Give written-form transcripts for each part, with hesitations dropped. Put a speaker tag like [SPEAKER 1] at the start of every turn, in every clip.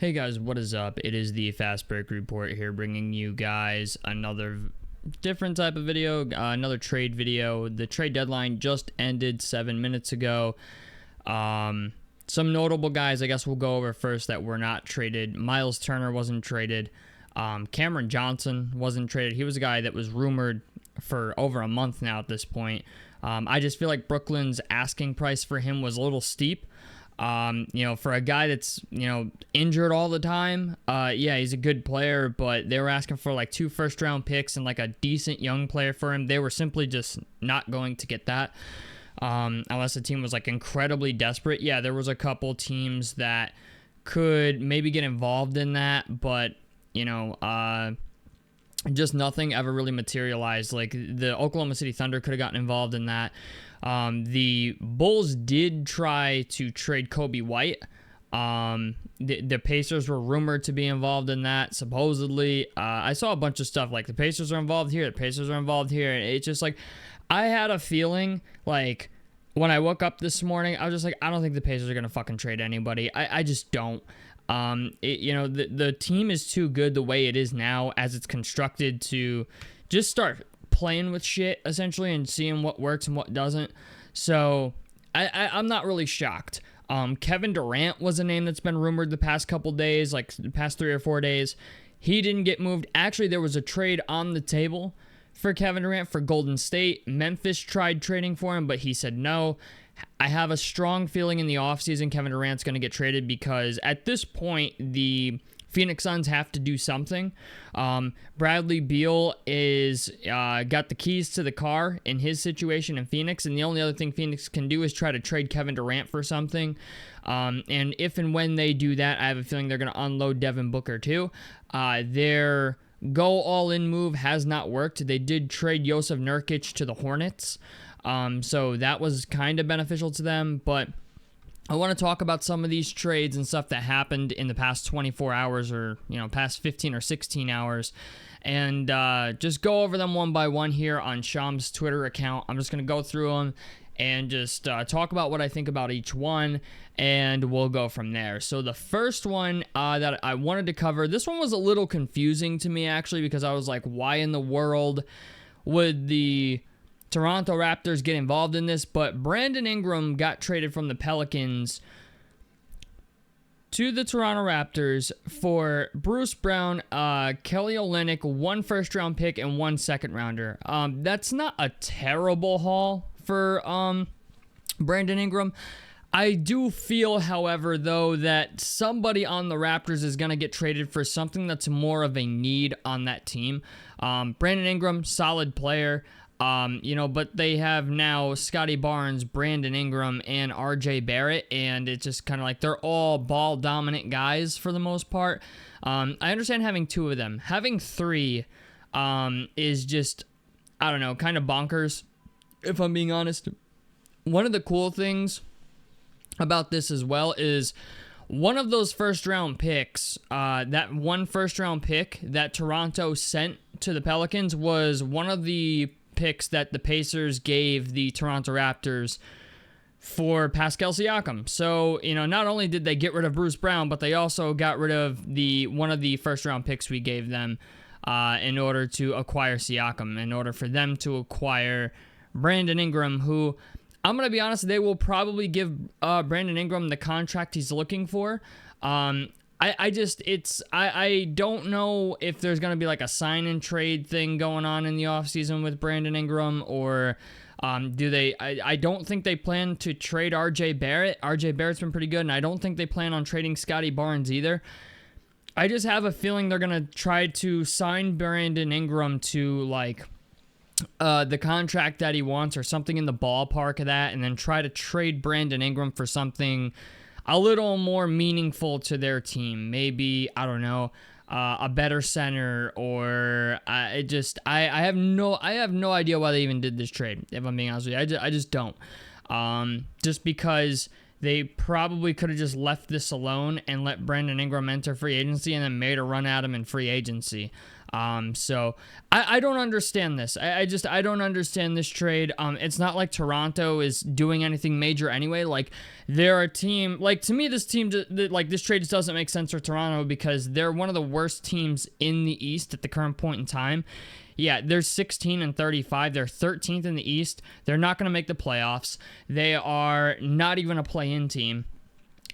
[SPEAKER 1] Hey guys, what is up? It is the Fast Break Report here, bringing you guys another different type of video, another trade video. The trade deadline just ended 7 minutes ago. Some notable guys I guess we'll go over first that were not traded. Miles Turner wasn't traded. Cameron Johnson wasn't traded. He was a guy that was rumored for over a month now at this point. I just feel like Brooklyn's asking price for him was a little steep. For a guy that's, injured all the time, yeah, he's a good player, but they were asking for like 2 first-round picks and like a decent young player for him. They were simply just not going to get that, unless the team was like incredibly desperate. Yeah, there was a couple teams that could maybe get involved in that, but, just nothing ever really materialized. Like the Oklahoma City Thunder could have gotten involved in that. The Bulls did try to trade Kobe White. The Pacers were rumored to be involved in that, supposedly. I saw a bunch of stuff like the Pacers are involved here, the Pacers are involved here. And it's just like, I had a feeling like when I woke up this morning, I was just like, I don't think the Pacers are going to fucking trade anybody. I just don't. The team is too good the way it is now as it's constructed to just start playing with shit essentially and seeing what works and what doesn't. So I'm not really shocked. Kevin Durant was a name that's been rumored the past couple days, like the past 3 or 4 days. He didn't get moved. Actually, there was a trade on the table for Kevin Durant for Golden State. Memphis tried trading for him, but he said no. I have a strong feeling in the offseason Kevin Durant's going to get traded because at this point, the Phoenix Suns have to do something. Bradley Beal is got the keys to the car in his situation in Phoenix, and the only other thing Phoenix can do is try to trade Kevin Durant for something. And if and when they do that, I have a feeling they're going to unload Devin Booker too. Their go all-in move has not worked. They did trade Jusuf Nurkic to the Hornets. So that was kind of beneficial to them, but I want to talk about some of these trades and stuff that happened in the past 24 hours or, past 15 or 16 hours, and just go over them one by one here on Sham's Twitter account. I'm just going to go through them and just talk about what I think about each one, and we'll go from there. So the first one that I wanted to cover, this one was a little confusing to me, actually, because I was like, why in the world would the Toronto Raptors get involved in this? But Brandon Ingram got traded from the Pelicans to the Toronto Raptors for Bruce Brown, Kelly Olynyk, 1 first-round pick, and 1 second-rounder. That's not a terrible haul for Brandon Ingram. I do feel, however, though, that somebody on the Raptors is going to get traded for something that's more of a need on that team. Brandon Ingram, solid player. But they have now Scotty Barnes, Brandon Ingram, and RJ Barrett, and it's just kind of like they're all ball-dominant guys for the most part. I understand having 2 of them. Having 3 is just, I don't know, kind of bonkers, if I'm being honest. One of the cool things about this as well is one of those first-round picks, that 1 first-round pick that Toronto sent to the Pelicans was one of the picks that the Pacers gave the Toronto Raptors for Pascal Siakam. So, not only did they get rid of Bruce Brown, but they also got rid of one of the first-round picks we gave them in order to acquire Siakam, in order for them to acquire Brandon Ingram, who, I'm going to be honest, they will probably give Brandon Ingram the contract he's looking for. I don't know if there's going to be like a sign and trade thing going on in the offseason with Brandon Ingram, or I don't think they plan to trade RJ Barrett. RJ Barrett's been pretty good, and I don't think they plan on trading Scotty Barnes either. I just have a feeling they're going to try to sign Brandon Ingram to like the contract that he wants or something in the ballpark of that, and then try to trade Brandon Ingram for something a little more meaningful to their team. Maybe, I don't know, a better center, or I have no idea why they even did this trade, if I'm being honest with you. I just don't. Just because they probably could have just left this alone and let Brandon Ingram enter free agency and then made a run at him in free agency. So I don't understand this. I don't understand this trade. It's not like Toronto is doing anything major anyway. Like, they're a team, like, to me, this team, like, this trade just doesn't make sense for Toronto because they're one of the worst teams in the East at the current point in time. Yeah, they're 16-35. They're 13th in the East. They're not going to make the playoffs. They are not even a play-in team.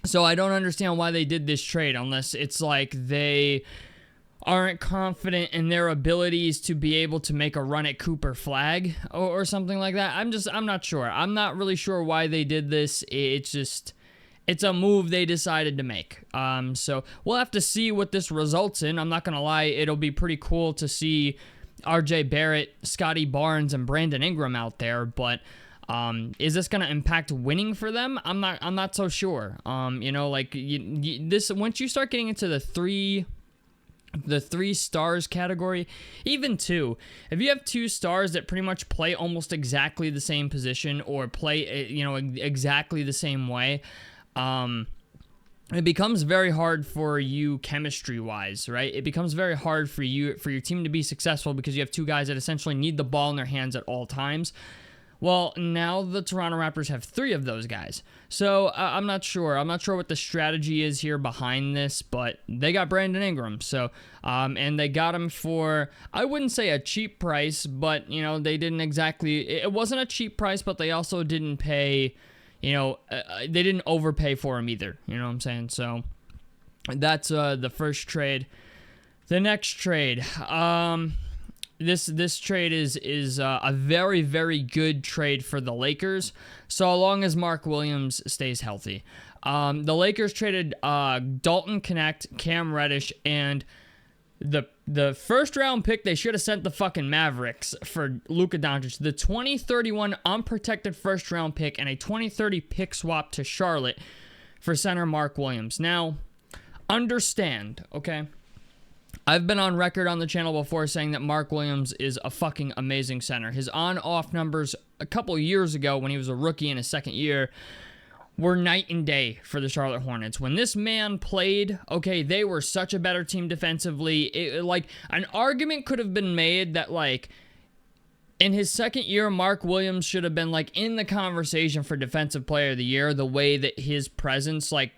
[SPEAKER 1] So I don't understand why they did this trade unless it's like they aren't confident in their abilities to be able to make a run at Cooper Flag or something like that. I'm not sure. I'm not really sure why they did this. It's a move they decided to make. So we'll have to see what this results in. I'm not going to lie. It'll be pretty cool to see RJ Barrett, Scotty Barnes, and Brandon Ingram out there, but is this going to impact winning for them? I'm not so sure. Like, this, once you start getting into the three stars category, even two, if you have 2 stars that pretty much play almost exactly the same position or play, exactly the same way, it becomes very hard for you chemistry-wise, right? It becomes very hard for your team to be successful because you have 2 guys that essentially need the ball in their hands at all times. Well, now the Toronto Raptors have 3 of those guys. So I'm not sure. I'm not sure what the strategy is here behind this, but they got Brandon Ingram. So, and they got him for, I wouldn't say a cheap price, but, they didn't exactly, it wasn't a cheap price, but they also didn't pay, they didn't overpay for him either. You know what I'm saying? So that's the first trade. The next trade, This trade is a very, very good trade for the Lakers, so long as Mark Williams stays healthy. The Lakers traded Dalton Knecht, Cam Reddish, and the first round pick they should have sent the fucking Mavericks for Luka Doncic. The 2031 unprotected first round pick and a 2030 pick swap to Charlotte for center Mark Williams. Now, understand, okay? I've been on record on the channel before saying that Mark Williams is a fucking amazing center. His on-off numbers a couple years ago when he was a rookie in his second year were night and day for the Charlotte Hornets. When this man played, okay, they were such a better team defensively. Like, an argument could have been made that, like, in his second year, Mark Williams should have been, like, in the conversation for Defensive Player of the Year, the way that his presence, like,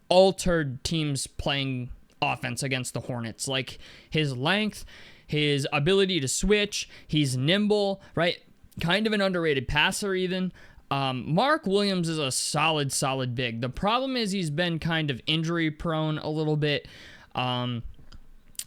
[SPEAKER 1] altered teams playing offense against the Hornets. Like, his length, his ability to switch, he's nimble, right? Kind of an underrated passer even. Mark Williams is a solid big. The problem is he's been kind of injury prone a little bit. I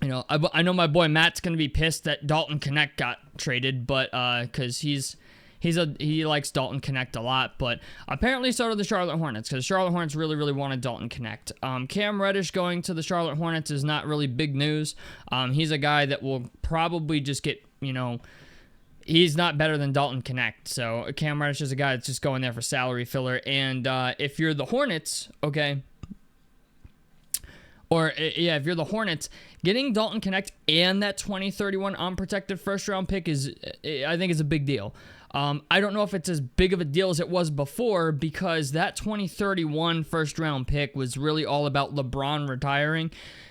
[SPEAKER 1] know my boy Matt's going to be pissed that Dalton Knecht got traded, but because he likes Dalton Knecht a lot, but apparently so do the Charlotte Hornets, because Charlotte Hornets really wanted Dalton Knecht. Cam Reddish going to the Charlotte Hornets is not really big news. He's a guy that will probably just get, he's not better than Dalton Knecht. So Cam Reddish is a guy that's just going there for salary filler. And if you're the Hornets, okay, if you're the Hornets, getting Dalton Knecht and that 2031 unprotected first round pick I think is a big deal. I don't know if it's as big of a deal as it was before, because that 2031 first round pick was really all about LeBron retiring.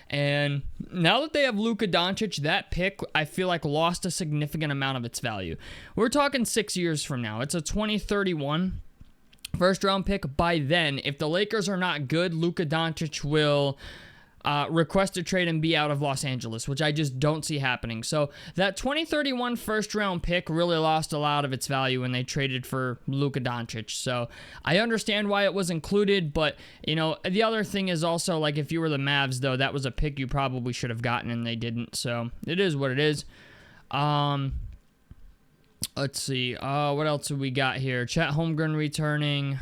[SPEAKER 1] And now that they have Luka Doncic, that pick, I feel like, lost a significant amount of its value. We're talking 6 years from now. It's a 2031 first round pick. By then, if the Lakers are not good, Luka Doncic will request a trade and be out of Los Angeles, which I just don't see happening. So that 2031 first round pick really lost a lot of its value when they traded for Luka Doncic. So I understand why it was included, but the other thing is also, like, if you were the Mavs, though, that was a pick you probably should have gotten and they didn't. So it is what it is. Let's see. What else have we got here? Chet Holmgren returning.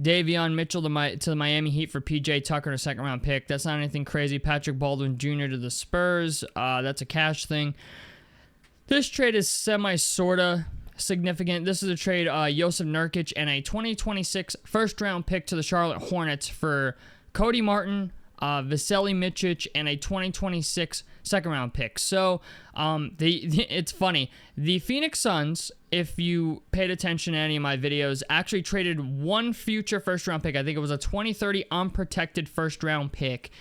[SPEAKER 1] Davion Mitchell to the Miami Heat for PJ Tucker and a second-round pick. That's not anything crazy. Patrick Baldwin Jr. to the Spurs. That's a cash thing. This trade is semi-sorta significant. This is a trade, Jusuf Nurkic and a 2026 first-round pick to the Charlotte Hornets for Cody Martin, Veseli Micic, and a 2026 second-round pick. So, it's funny. The Phoenix Suns, if you paid attention to any of my videos, actually traded one future first-round pick. I think it was a 2030 unprotected first-round pick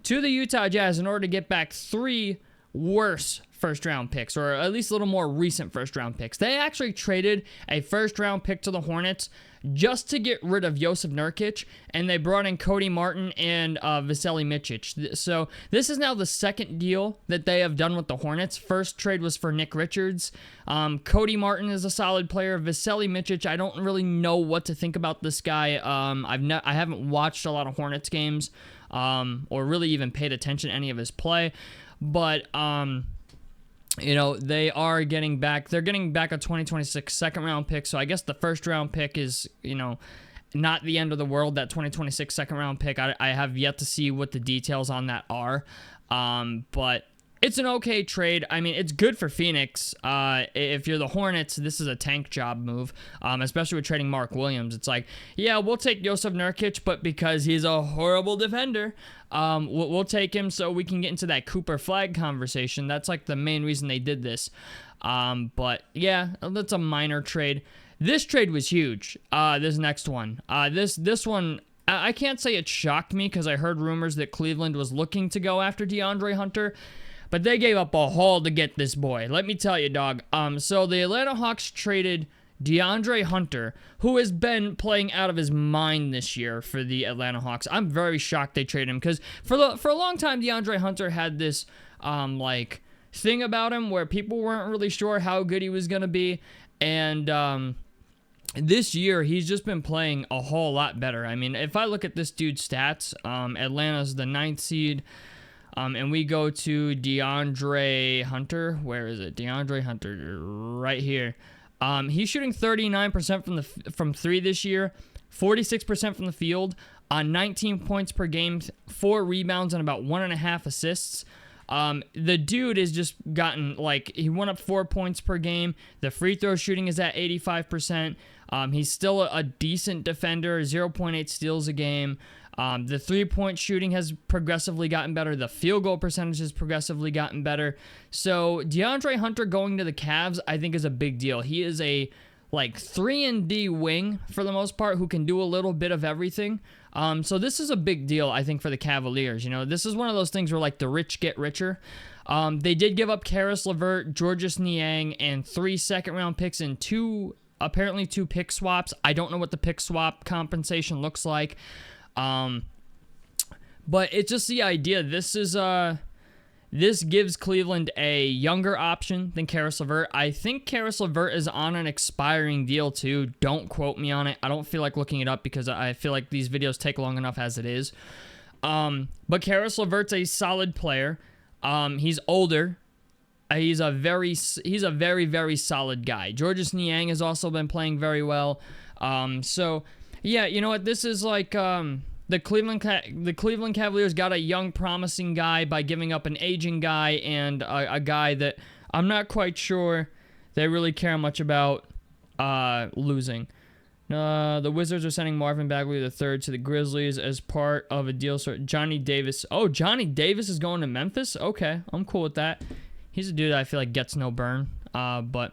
[SPEAKER 1] to the Utah Jazz in order to get back 3 worse first round picks, or at least a little more recent first round picks. They actually traded a first round pick to the Hornets just to get rid of Jusuf Nurkic, and they brought in Cody Martin and Vasilije Micic. So this is now the second deal that they have done with the Hornets. First trade was for Nick Richards. Cody Martin is a solid player. Vasilije Micic, I don't really know what to think about this guy. I haven't watched a lot of Hornets games, or really even paid attention to any of his play, but they are getting back. They're getting back a 2026 second round pick. So I guess the first round pick is, not the end of the world. That 2026 second round pick, I have yet to see what the details on that are. But it's an okay trade. I mean, it's good for Phoenix. If you're the Hornets, this is a tank job move, especially with trading Mark Williams. It's like, yeah, we'll take Jusuf Nurkic, but because he's a horrible defender, we'll take him so we can get into that Cooper Flag conversation. That's like the main reason they did this. But yeah, that's a minor trade. This trade was huge. This next one. This one, I can't say it shocked me because I heard rumors that Cleveland was looking to go after DeAndre Hunter, but they gave up a haul to get this boy. Let me tell you, dog. So the Atlanta Hawks traded DeAndre Hunter, who has been playing out of his mind this year for the Atlanta Hawks. I'm very shocked they traded him because for a long time, DeAndre Hunter had this thing about him where people weren't really sure how good he was going to be. And this year, he's just been playing a whole lot better. I mean, if I look at this dude's stats, Atlanta's the 9th seed. And we go to DeAndre Hunter. Where is it? DeAndre Hunter, right here. He's shooting 39% from three this year, 46% from the field, on 19 points per game, 4 rebounds, and about 1.5 assists. The dude has just gotten, he went up 4 points per game. The free throw shooting is at 85%. He's still a decent defender, 0.8 steals a game. The three-point shooting has progressively gotten better. The field goal percentage has progressively gotten better. So DeAndre Hunter going to the Cavs, I think, is a big deal. He is a 3-and-D wing for the most part who can do a little bit of everything. So this is a big deal, I think, for the Cavaliers. This is one of those things where the rich get richer. They did give up Karis LeVert, Georges Niang, and 3 second-round picks and apparently 2 pick swaps. I don't know what the pick swap compensation looks like. But it's just the idea. This gives Cleveland a younger option than Karis LeVert. I think Karis LeVert is on an expiring deal too. Don't quote me on it. I don't feel like looking it up because I feel like these videos take long enough as it is. But Karis LeVert's a solid player. He's older. He's a very, very solid guy. Georges Niang has also been playing very well. So yeah, you know what? This is the Cleveland Cavaliers got a young, promising guy by giving up an aging guy and a guy that I'm not quite sure they really care much about losing. The Wizards are sending Marvin Bagley III to the Grizzlies as part of a deal. So Johnny Davis. Oh, Johnny Davis is going to Memphis? Okay, I'm cool with that. He's a dude I feel like gets no burn. But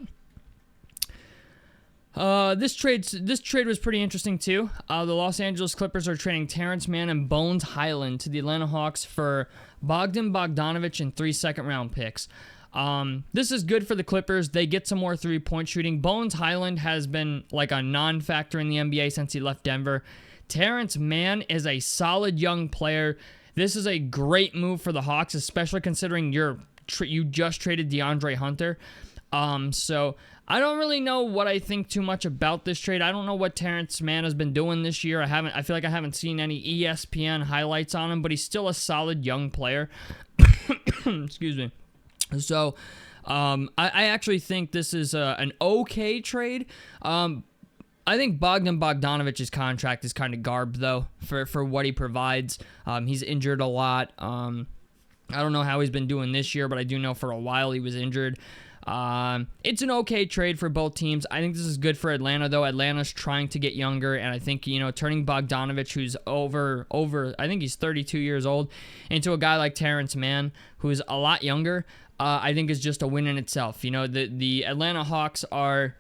[SPEAKER 1] this trade was pretty interesting too. The Los Angeles Clippers are trading Terrence Mann and Bones Highland to the Atlanta Hawks for Bogdan Bogdanovic and 3 second-round picks. This is good for the Clippers. They get some more three-point shooting. Bones Highland has been a non-factor in the NBA since he left Denver. Terrence Mann is a solid young player. This is a great move for the Hawks, especially considering you just traded DeAndre Hunter. So I don't really know what I think too much about this trade. I don't know what Terrence Mann has been doing this year. I feel like I haven't seen any ESPN highlights on him, but he's still a solid young player. Excuse me. So, I actually think this is an okay trade. I think Bogdan Bogdanovic's contract is kind of garbed, though, for what he provides. He's injured a lot. I don't know how he's been doing this year, but I do know for a while he was injured. It's an okay trade for both teams. I think this is good for Atlanta, though. Atlanta's trying to get younger, and I think, turning Bogdanovic, who's over, I think he's 32 years old, into a guy like Terrence Mann, who's a lot younger, I think is just a win in itself. The Atlanta Hawks are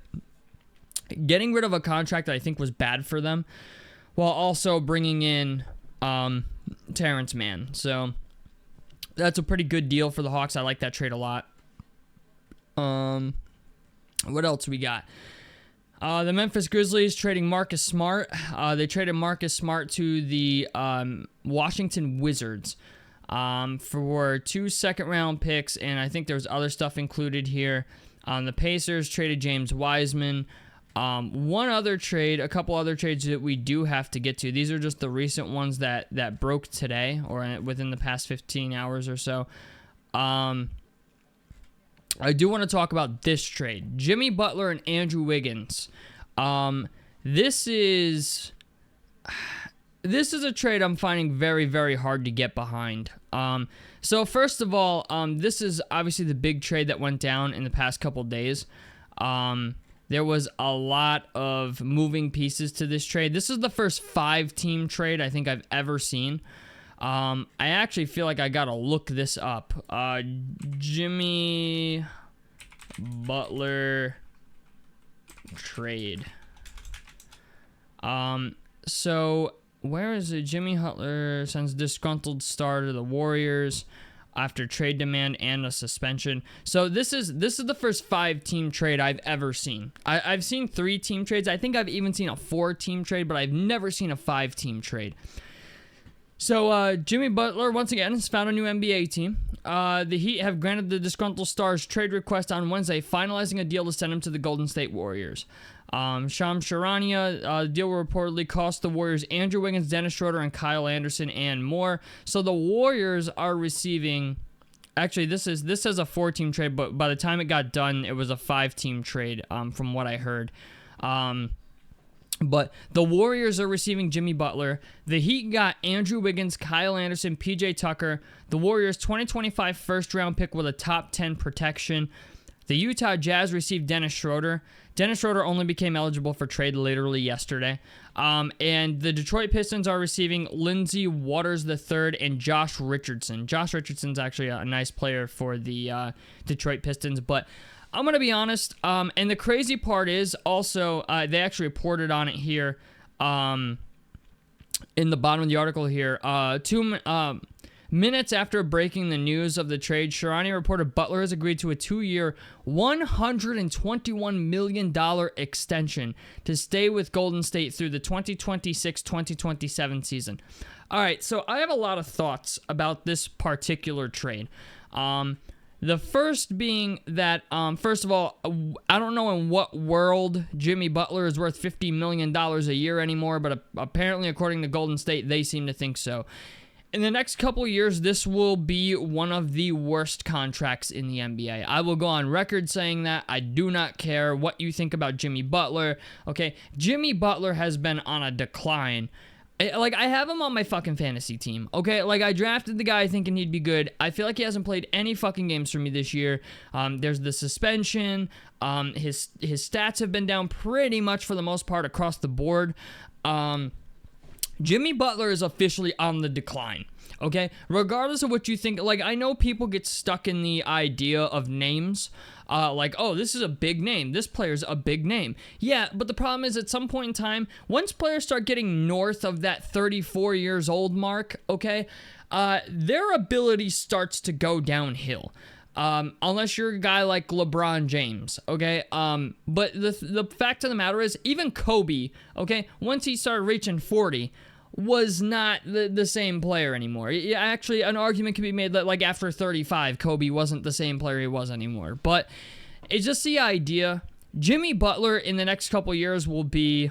[SPEAKER 1] getting rid of a contract that I think was bad for them, while also bringing in Terrence Mann. So That's a pretty good deal for the Hawks. I like that trade a lot. What else we got? The Memphis Grizzlies trading Marcus Smart. They traded Marcus Smart to the Washington Wizards for 2 second-round picks, and I think there's other stuff included here. The Pacers traded James Wiseman. One other trade, a couple other trades that we do have to get to. These are just the recent ones that broke today or within the past 15 hours or so. I do want to talk about this trade. Jimmy Butler and Andrew Wiggins. This is a trade I'm finding very, very hard to get behind. So first of all, this is obviously the big trade that went down in the past couple days. There was a lot of moving pieces to this trade. This is the first 5-team trade I think I've ever seen. I actually feel like I gotta look this up. Jimmy Butler trade. So where is it? Jimmy Butler sends disgruntled star to the Warriors after trade demand and a suspension. So this is the first 5-team trade I've ever seen. I've seen 3-team trades. I think I've even seen a 4-team trade, but I've never seen a 5-team trade. So, Jimmy Butler, once again, has found a new NBA team. The Heat have granted the disgruntled Stars trade request on Wednesday, finalizing a deal to send him to the Golden State Warriors. Shams Charania, the deal will reportedly cost the Warriors Andrew Wiggins, Dennis Schroeder, and Kyle Anderson, and more. So the Warriors are receiving... Actually, this says a 4-team trade, but by the time it got done, it was a 5-team trade, from what I heard. But the Warriors are receiving Jimmy Butler. The Heat got Andrew Wiggins, Kyle Anderson, PJ Tucker. The Warriors' 2025 first-round pick with a top 10 protection. The Utah Jazz received Dennis Schroeder. Dennis Schroeder only became eligible for trade literally yesterday. And the Detroit Pistons are receiving Lindsey Waters III and Josh Richardson. Josh Richardson's actually a nice player for the Detroit Pistons, but I'm going to be honest, and the crazy part is also, they actually reported on it here in the bottom of the article here. 2 minutes after breaking the news of the trade, Sharani reported Butler has agreed to a 2-year, $121 million extension to stay with Golden State through the 2026-2027 season. All right, so I have a lot of thoughts about this particular trade. The first being that, first of all, I don't know in what world Jimmy Butler is worth $50 million a year anymore, but apparently, according to Golden State, they seem to think so. In the next couple years, this will be one of the worst contracts in the NBA. I will go on record saying that. I do not care what you think about Jimmy Butler, okay? Jimmy Butler has been on a decline. I have him on my fucking fantasy team, okay? I drafted the guy thinking he'd be good. I feel like he hasn't played any fucking games for me this year. There's the suspension. His stats have been down pretty much for the most part across the board. Jimmy Butler is officially on the decline, okay? Regardless of what you think, I know people get stuck in the idea of names. Oh, this is a big name. This player's a big name. Yeah, but the problem is at some point in time, once players start getting north of that 34 years old mark, okay, their ability starts to go downhill. Unless you're a guy like LeBron James, okay? But the fact of the matter is, even Kobe, okay, once he started reaching 40, was not the same player anymore. Yeah, actually, an argument can be made that, after 35, Kobe wasn't the same player he was anymore. But it's just the idea. Jimmy Butler in the next couple years will be,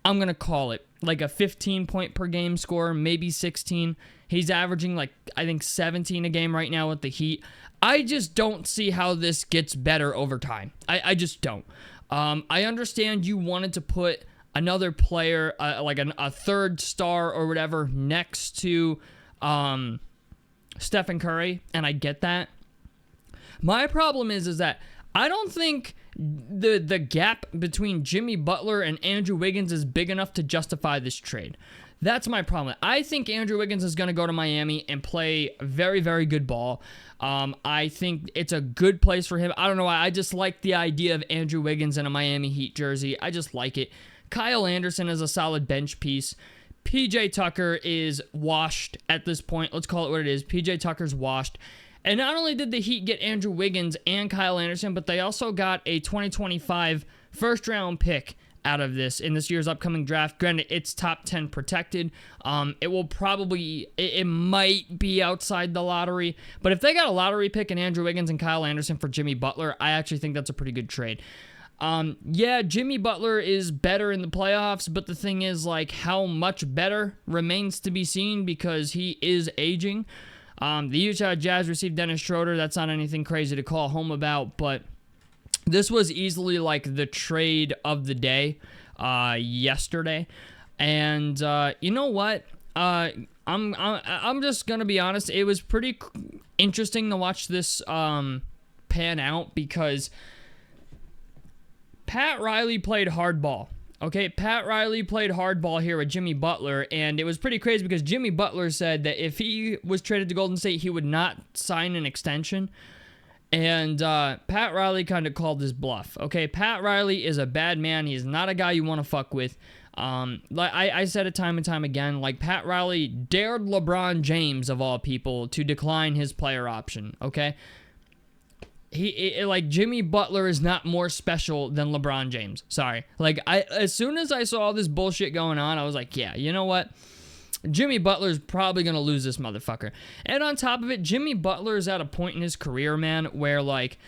[SPEAKER 1] I'm going to call it, a 15-point per game scorer, maybe 16. He's averaging, I think 17 a game right now with the Heat. I just don't see how this gets better over time. I just don't. I understand you wanted to put another player, a third star or whatever, next to Stephen Curry, and I get that. My problem is that I don't think the gap between Jimmy Butler and Andrew Wiggins is big enough to justify this trade. That's my problem. I think Andrew Wiggins is going to go to Miami and play very, very good ball. I think it's a good place for him. I don't know why. I just like the idea of Andrew Wiggins in a Miami Heat jersey. I just like it. Kyle Anderson is a solid bench piece. PJ Tucker is washed at this point. Let's call it what it is. PJ Tucker's washed. And not only did the Heat get Andrew Wiggins and Kyle Anderson, but they also got a 2025 first-round pick out of this in this year's upcoming draft. Granted, it's top 10 protected. It might be outside the lottery, but if they got a lottery pick in Andrew Wiggins and Kyle Anderson for Jimmy Butler, I actually think that's a pretty good trade. Yeah, Jimmy Butler is better in the playoffs, but the thing is, like, how much better remains to be seen because he is aging. The Utah Jazz received Dennis Schroeder. That's not anything crazy to call home about, but this was easily like the trade of the day yesterday. And you know what? I'm just gonna be honest. It was pretty interesting to watch this pan out because Pat Riley played hardball. Okay, Pat Riley played hardball here with Jimmy Butler, and it was pretty crazy because Jimmy Butler said that if he was traded to Golden State, he would not sign an extension. And Pat Riley kind of called his bluff. Okay, Pat Riley is a bad man. He's not a guy you want to fuck with. Like I said it time and time again, like Pat Riley dared LeBron James, of all people, to decline his player option, okay? Like Jimmy Butler is not more special than LeBron James. Sorry. Like as soon as I saw all this bullshit going on, I was like, yeah, you know what? Jimmy Butler's probably going to lose this motherfucker. And on top of it, Jimmy Butler is at a point in his career, man, where like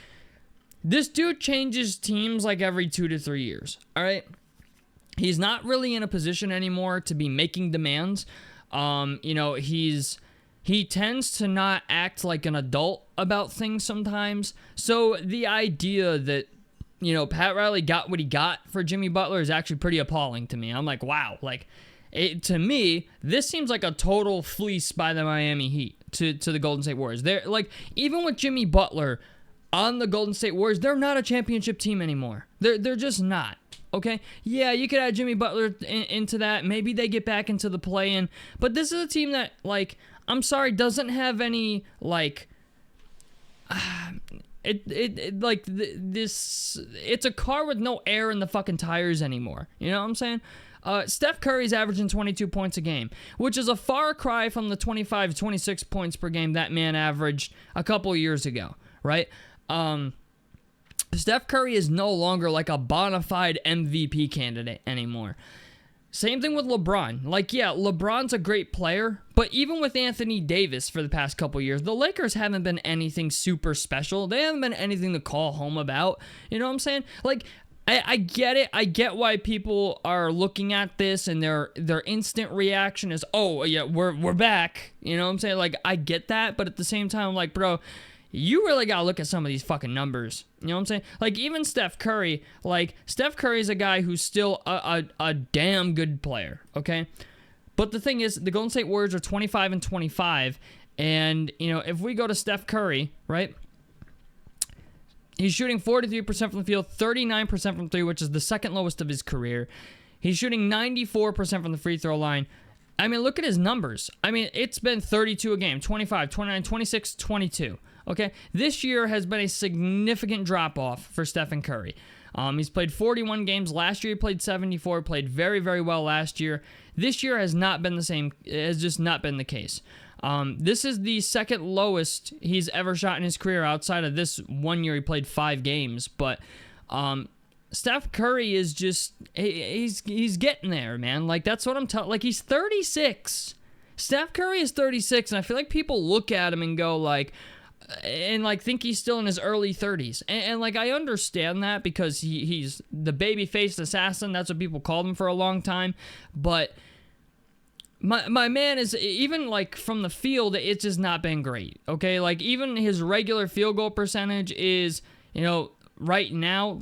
[SPEAKER 1] this dude changes teams like every 2 to 3 years. All right? He's not really in a position anymore to be making demands. He tends to not act like an adult about things sometimes. So the idea that, Pat Riley got what he got for Jimmy Butler is actually pretty appalling to me. I'm like, wow. Like, to me, this seems like a total fleece by the Miami Heat to the Golden State Warriors. They're like, even with Jimmy Butler on the Golden State Warriors, they're not a championship team anymore. They're just not. Okay, yeah, you could add Jimmy Butler into that. Maybe they get back into the play-in. But this is a team that, like, I'm sorry, doesn't have any, like, it's a car with no air in the fucking tires anymore. You know what I'm saying? Steph Curry's averaging 22 points a game, which is a far cry from the 25, 26 points per game that man averaged a couple years ago, right? Steph Curry is no longer like a bona fide MVP candidate anymore. Same thing with LeBron. Like, yeah, LeBron's a great player, but even with Anthony Davis for the past couple years, the Lakers haven't been anything super special. They haven't been anything to call home about. You know what I'm saying? Like, I get it. I get why people are looking at this and their instant reaction is, oh, yeah, we're back. You know what I'm saying? Like, I get that, but at the same time, like, bro, you really gotta look at some of these fucking numbers. You know what I'm saying? Like, even Steph Curry, Steph Curry's a guy who's still a damn good player, okay? But the thing is, the Golden State Warriors are 25-25, and, if we go to Steph Curry, right? He's shooting 43% from the field, 39% from three, which is the second lowest of his career. He's shooting 94% from the free throw line. I mean, look at his numbers. I mean, it's been 32 a game, 25, 29, 26, 22. Okay, this year has been a significant drop-off for Stephen Curry. He's played 41 games. Last year he played 74, played very, very well last year. This year has not been the same. It has just not been the case. This is the second lowest he's ever shot in his career outside of this 1 year he played 5 games. But Steph Curry is just, he's getting there, man. Like, that's what I'm telling. Like, he's 36. Steph Curry is 36, and I feel like people look at him and go, like, think he's still in his early 30s. And I understand that because he's the baby-faced assassin. That's what people called him for a long time. But my man is, even, from the field, it's just not been great, okay? Like, even his regular field goal percentage is, right now,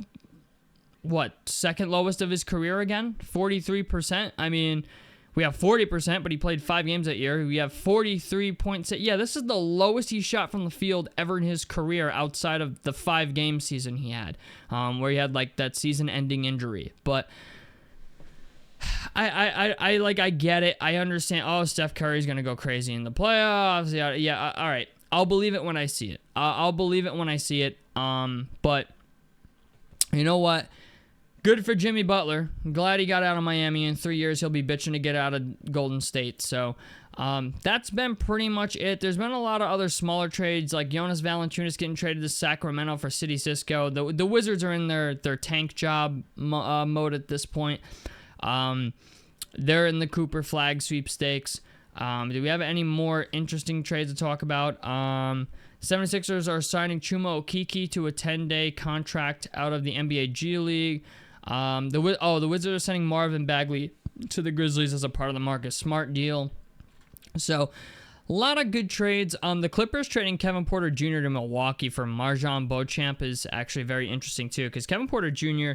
[SPEAKER 1] second lowest of his career again? 43%? I mean, we have 40%, but he played 5 games that year. We have 43.6. Yeah, this is the lowest he shot from the field ever in his career outside of the 5-game season he had, where he had, that season-ending injury. But I get it. I understand. Oh, Steph Curry's going to go crazy in the playoffs. Yeah, all right. I'll believe it when I see it. I'll believe it when I see it. But you know what? good for Jimmy Butler. I'm glad he got out of Miami. In 3 years, he'll be bitching to get out of Golden State. So that's been pretty much it. There's been a lot of other smaller trades, like Jonas Valanciunas getting traded to Sacramento for City Cisco. The Wizards are in their tank job mode at this point. They're in the Cooper Flag sweepstakes. Do we have any more interesting trades to talk about? 76ers are signing Chuma Okeke to a 10-day contract out of the NBA G League. The Wizards are sending Marvin Bagley to the Grizzlies as a part of the Marcus Smart deal. So, a lot of good trades. The Clippers trading Kevin Porter Jr. to Milwaukee for MarJon Beauchamp is actually very interesting too, because Kevin Porter Jr.,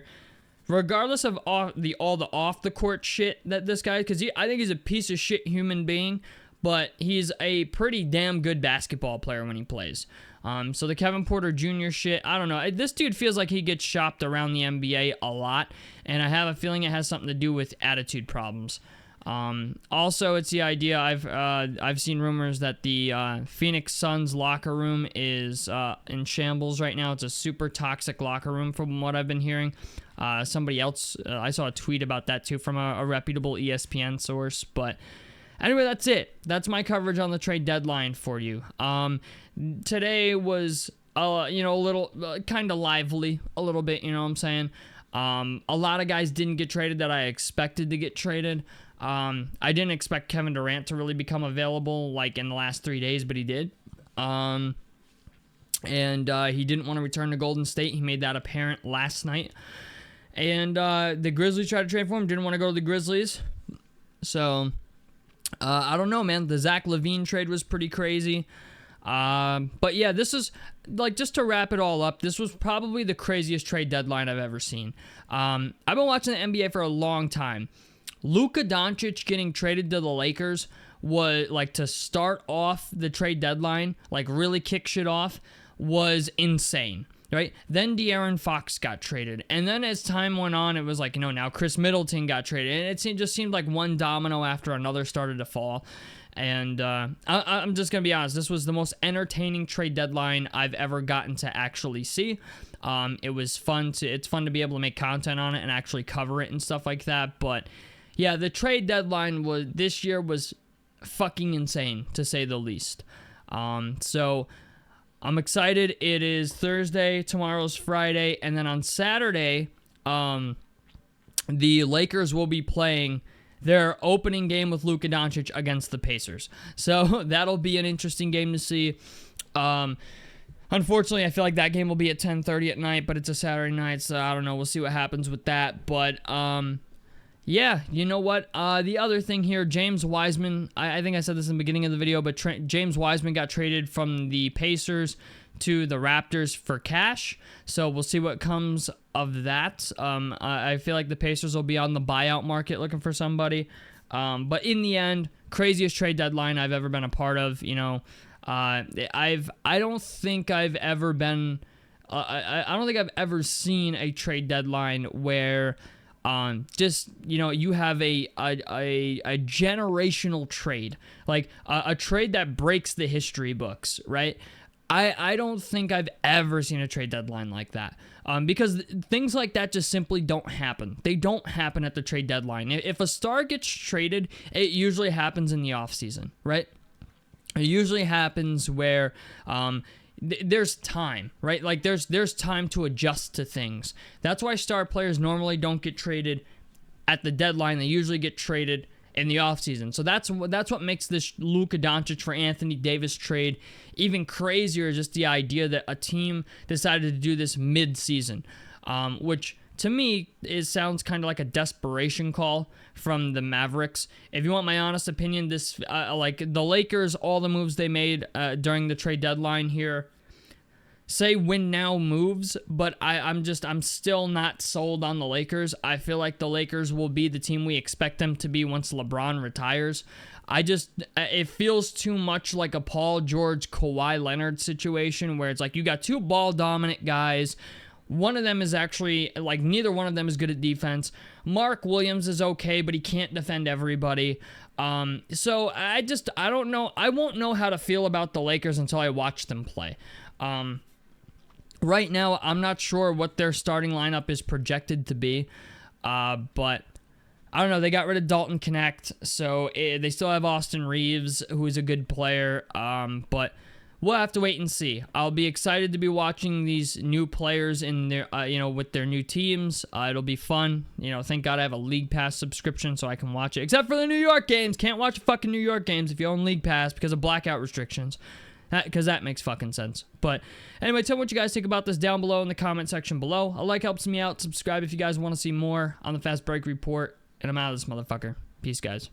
[SPEAKER 1] regardless of all the off-the-court shit that this guy, because I think he's a piece of shit human being, but he's a pretty damn good basketball player when he plays. So the Kevin Porter Jr. shit, I don't know. This dude feels like he gets shopped around the NBA a lot, and I have a feeling it has something to do with attitude problems. Also, it's the idea, I've seen rumors that the Phoenix Suns locker room is in shambles right now. It's a super toxic locker room from what I've been hearing. Somebody else, I saw a tweet about that too from a reputable ESPN source. But anyway, that's it. That's my coverage on the trade deadline for you. Today was, a little kind of lively, a little bit, you know what I'm saying? A lot of guys didn't get traded that I expected to get traded. I didn't expect Kevin Durant to really become available like in the last 3 days, but he did. And he didn't want to return to Golden State. He made that apparent last night. And the Grizzlies tried to trade for him, didn't want to go to the Grizzlies. So, I don't know, man. The Zach LaVine trade was pretty crazy. But yeah, this is, like, just to wrap it all up, this was probably the craziest trade deadline I've ever seen. I've been watching the NBA for a long time. Luka Doncic getting traded to the Lakers was, like, to start off the trade deadline, like, really kick shit off, was insane. Right? Then De'Aaron Fox got traded. And then as time went on, it was like, now Chris Middleton got traded. And it just seemed like one domino after another started to fall. And I'm just going to be honest. This was the most entertaining trade deadline I've ever gotten to actually see. It was fun it's fun to be able to make content on it and actually cover it and stuff like that. But yeah, the trade deadline this year was fucking insane, to say the least. So I'm excited. It is Thursday, tomorrow's Friday, and then on Saturday, the Lakers will be playing their opening game with Luka Doncic against the Pacers. So that'll be an interesting game to see. Unfortunately, I feel like that game will be at 10:30 at night, but it's a Saturday night, so I don't know. We'll see what happens with that. But yeah, you know what? The other thing here, James Wiseman, I think I said this in the beginning of the video, but James Wiseman got traded from the Pacers to the Raptors for cash. So we'll see what comes of that. I feel like the Pacers will be on the buyout market looking for somebody. But in the end, craziest trade deadline I've ever been a part of. I don't think I've ever been. I don't think I've ever seen a trade deadline where you have a generational trade, like a trade that breaks the history books, right? I don't think I've ever seen a trade deadline like that, because things like that just simply don't happen. They don't happen at the trade deadline. If a star gets traded, it usually happens in the offseason, right? It usually happens where there's time, right? Like there's time to adjust to things. That's why star players normally don't get traded at the deadline. They usually get traded in the offseason. So that's what makes this Luka Doncic for Anthony Davis trade even crazier, just the idea that a team decided to do this mid-season, which to me sounds kind of like a desperation call from the Mavericks. If you want my honest opinion, this like the Lakers, all the moves they made during the trade deadline here, say win now moves, but I'm still not sold on the Lakers. I feel like the Lakers will be the team we expect them to be once LeBron retires. It feels too much like a Paul George, Kawhi Leonard situation where it's like you got two ball dominant guys. One of them is actually, like, neither one of them is good at defense. Mark Williams is okay, but he can't defend everybody. So I don't know. I won't know how to feel about the Lakers until I watch them play. Right now, I'm not sure what their starting lineup is projected to be, but I don't know. They got rid of Dalton Connect, so they still have Austin Reeves, who is a good player, but we'll have to wait and see. I'll be excited to be watching these new players in their, with their new teams. It'll be fun. Thank God I have a League Pass subscription so I can watch it, except for the New York games. Can't watch fucking New York games if you own League Pass because of blackout restrictions. Because that makes fucking sense. But anyway, tell me what you guys think about this down below in the comment section below. A like helps me out. Subscribe if you guys want to see more on the Fast Break Report. And I'm out of this motherfucker. Peace, guys.